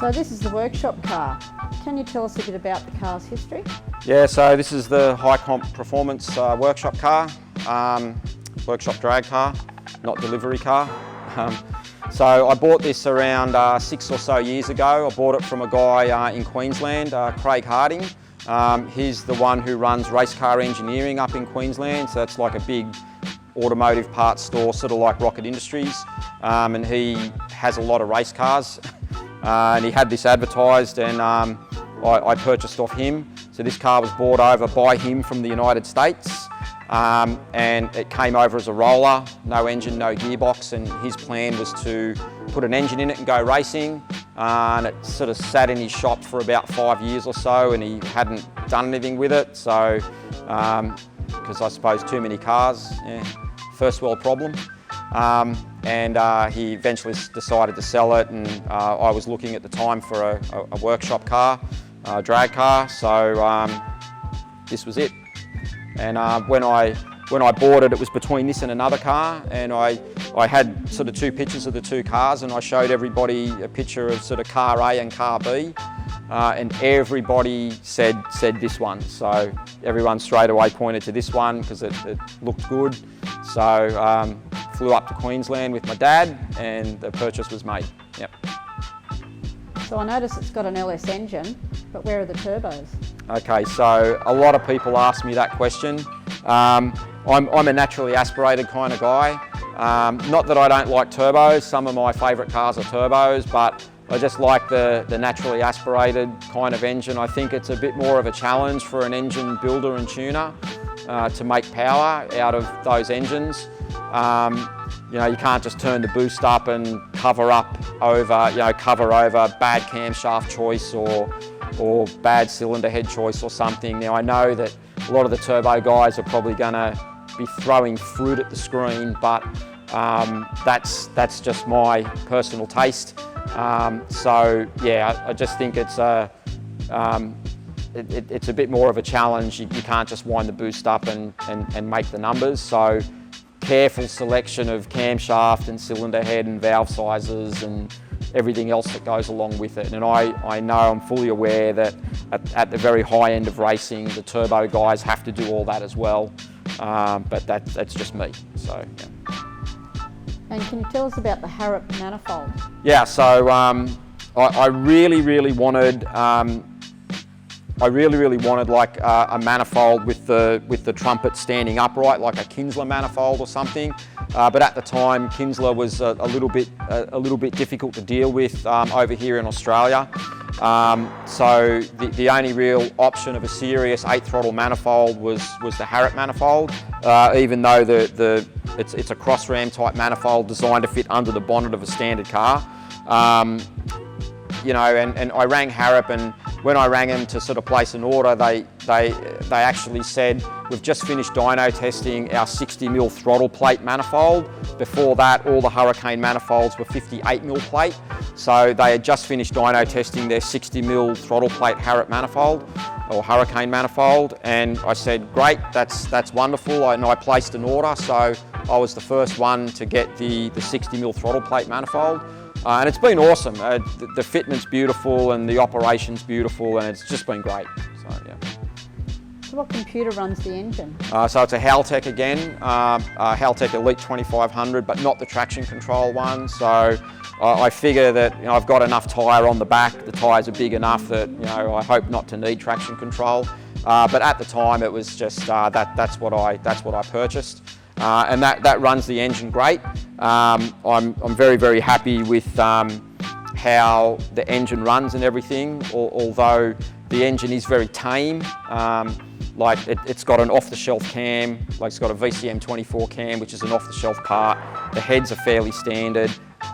So this is the workshop car. Can you tell us a bit about the car's history? Yeah, so this is the high comp performance workshop car, workshop drag car, not delivery car. So I bought this around 6 or so years ago. I bought it from a guy in Queensland, Craig Harding. He's the one who runs race car engineering up in Queensland, so that's like a big automotive parts store, sort of like Rocket Industries, and he has a lot of race cars. And he had this advertised, and I purchased off him. So this car was brought over by him from the United States, and it came over as a roller, no engine, no gearbox, and his plan was to put an engine in it and go racing. And it sort of sat in his shop for about 5 years or so, and he hadn't done anything with it. So, because I suppose too many cars, yeah, first world problem. And he eventually decided to sell it, and I was looking at the time for a workshop car, a drag car, so this was it. And when I bought it, it was between this and another car, and I had sort of two pictures of the two cars, and I showed everybody a picture of sort of car A and car B, and everybody said this one. So everyone straight away pointed to this one because it looked good. So flew up to Queensland with my dad, and the purchase was made. Yep. So I notice it's got an LS engine, but where are the turbos? Okay, so a lot of people ask me that question. I'm a naturally aspirated kind of guy. Not that I don't like turbos, some of my favourite cars are turbos, but I just like the naturally aspirated kind of engine. I think it's a bit more of a challenge for an engine builder and tuner to make power out of those engines. You know, you can't just turn the boost up and cover over bad camshaft choice or bad cylinder head choice or something. Now I know that a lot of the turbo guys are probably going to be throwing fruit at the screen, but that's just my personal taste. So yeah, I just think it's a bit more of a challenge. You can't just wind the boost up and make the numbers. So careful selection of camshaft and cylinder head and valve sizes and everything else that goes along with it. And I know, I'm fully aware that at the very high end of racing, the turbo guys have to do all that as well. But that's just me, so yeah. And can you tell us about the Harrop manifold? Yeah, so I really wanted like a manifold with the trumpet standing upright, like a Kinsler manifold or something. But at the time, Kinsler was a little bit difficult to deal with over here in Australia. So the only real option of a serious 8-throttle manifold was the Harrop manifold, even though it's a cross ram type manifold designed to fit under the bonnet of a standard car. You know, and I rang Harrop, and when I rang them to sort of place an order, they actually said, we've just finished dyno testing our 60mm throttle plate manifold. Before that, all the Hurricane manifolds were 58mm plate. So they had just finished dyno testing their 60mm throttle plate Harrop manifold, or Hurricane manifold. And I said, great, that's wonderful. And I placed an order, so I was the first one to get the 60mm throttle plate manifold. And it's been awesome. The fitment's beautiful and the operation's beautiful, and it's just been great. So yeah. So what computer runs the engine? So it's a Haltech again, Haltech Elite 2500, but not the traction control one. So I figure that I've got enough tyre on the back. The tyres are big enough that I hope not to need traction control. But at the time, it was just that's what I purchased. And that runs the engine great. I'm very happy with how the engine runs and everything, although the engine is very tame. Like it's got an off-the-shelf cam, like it's got a VCM 24 cam, which is an off-the-shelf part. The heads are fairly standard.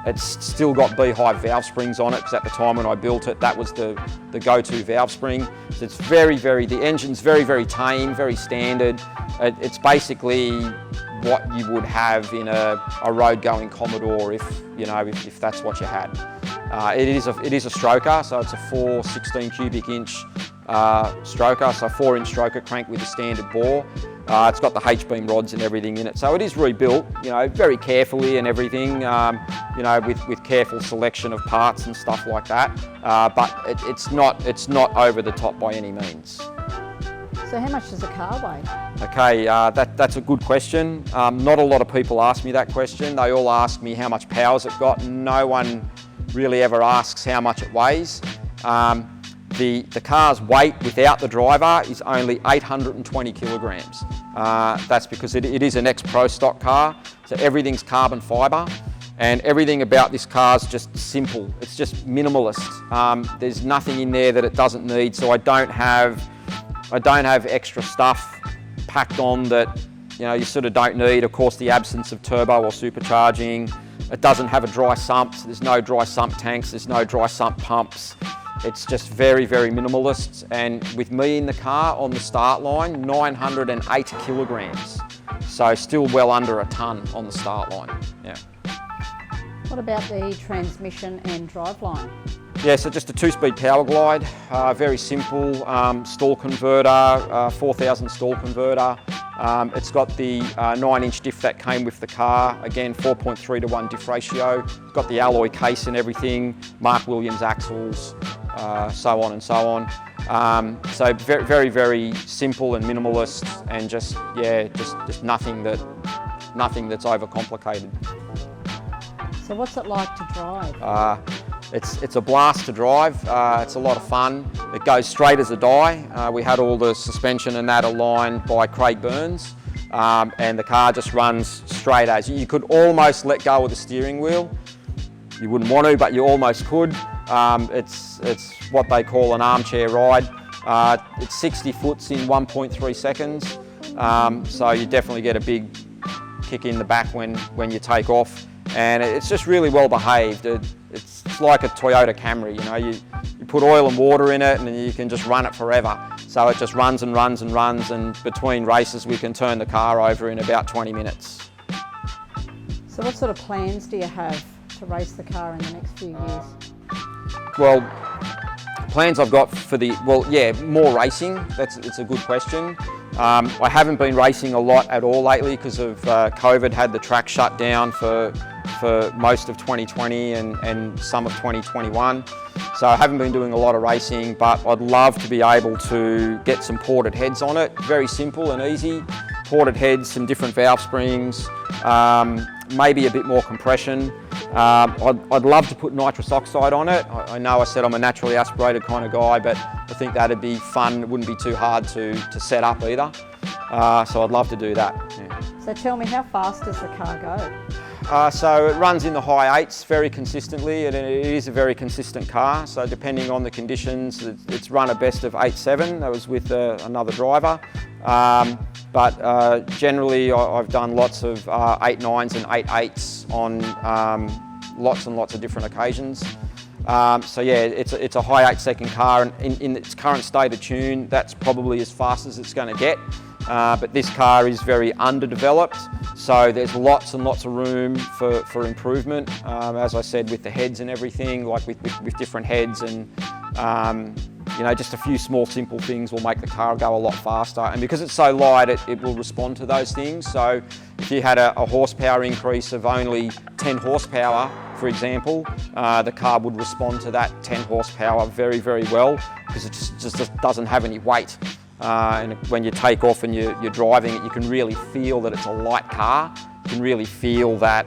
It's still got beehive valve springs on it, because at the time when I built it, that was the go-to valve spring. So it's the engine's very tame, very standard. It's basically what you would have in a road-going Commodore if that's what you had. It is a stroker, so it's a 4 16 cubic inch stroker, so 4-inch stroker crank with a standard bore. It's got the H-beam rods and everything in it, so it is rebuilt, you know, very carefully and everything, you know, with careful selection of parts and stuff like that. But it's not over the top by any means. So how much does a car weigh? Okay, that's a good question. Not a lot of people ask me that question. They all ask me how much power's it got. No one really ever asks how much it weighs. The car's weight without the driver is only 820 kilograms. That's because it is an ex-Pro stock car, so everything's carbon fibre, and everything about this car is just simple. It's just minimalist. There's nothing in there that it doesn't need, so I don't have extra stuff packed on that, you know, you sort of don't need. Of course, the absence of turbo or supercharging. It doesn't have a dry sump, so there's no dry sump tanks, there's no dry sump pumps. It's just very, very minimalist. And with me in the car on the start line, 908 kilograms. So still well under a tonne on the start line, yeah. What about the transmission and driveline? Yeah, so just a 2-speed power glide, very simple, stall converter, 4000 stall converter. It's got the 9-inch diff that came with the car, again 4.3:1 diff ratio. It's got the alloy case and everything, Mark Williams axles, so on and so on. So very, very, very simple and minimalist, and just nothing that's overcomplicated. So what's it like to drive? It's a blast to drive. It's a lot of fun. It goes straight as a die. We had all the suspension and that aligned by Craig Burns, and the car just runs straight as. You could almost let go of the steering wheel. You wouldn't want to, but you almost could. It's what they call an armchair ride. It's 60 foots in 1.3 seconds, so you definitely get a big kick in the back when you take off. And it's just really well behaved. It's like a Toyota Camry, you know, you put oil and water in it and you can just run it forever. So it just runs and runs and runs, and between races we can turn the car over in about 20 minutes. So what sort of plans do you have to race the car in the next few years? Well, plans I've got for more racing. It's a good question. I haven't been racing a lot at all lately because of COVID. Had the track shut down for most of 2020 and some of 2021. So I haven't been doing a lot of racing, but I'd love to be able to get some ported heads on it. Very simple and easy. Ported heads, some different valve springs, maybe a bit more compression. I'd love to put nitrous oxide on it. I know I said I'm a naturally aspirated kind of guy, but I think that'd be fun. It wouldn't be too hard to set up either. So I'd love to do that. Yeah. So tell me, how fast does the car go? So it runs in the high 8s very consistently, and it is a very consistent car. So depending on the conditions, it's run a best of 8.7. That was with another driver. But generally I've done lots of 8.9s and 8.8s on lots and lots of different occasions. So yeah, it's a high 8-second car, and in its current state of tune, that's probably as fast as it's going to get. But this car is very underdeveloped, so there's lots and lots of room for improvement. As I said, with the heads and everything, like with different heads, and you know, just a few small simple things will make the car go a lot faster. And because it's so light, it will respond to those things. So if you had a horsepower increase of only 10 horsepower, for example, the car would respond to that 10 horsepower very, very well, because it just doesn't have any weight. And when you take off and you're driving it, you can really feel that it's a light car. You can really feel that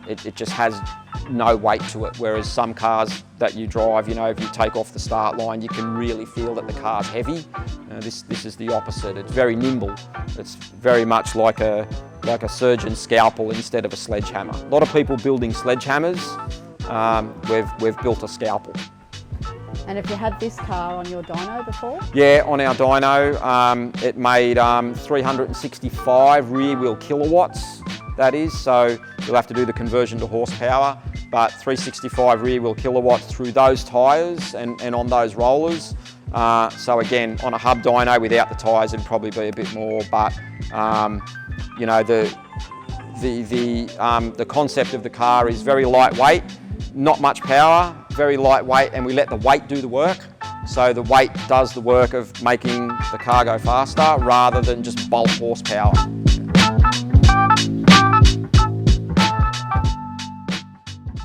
it just has no weight to it, whereas some cars that you drive, you know, if you take off the start line, you can really feel that the car's heavy. This is the opposite. It's very nimble. It's very much like a surgeon's scalpel instead of a sledgehammer. A lot of people building sledgehammers, we've built a scalpel. And have you had this car on your dyno before? Yeah, on our dyno, it made 365 rear wheel kilowatts, that is, so you'll have to do the conversion to horsepower, but 365 rear wheel kilowatts through those tyres and on those rollers. So again, on a hub dyno without the tyres, it'd probably be a bit more, but you know, the concept of the car is very lightweight, not much power, very lightweight, and we let the weight do the work. So the weight does the work of making the car go faster rather than just bulk horsepower.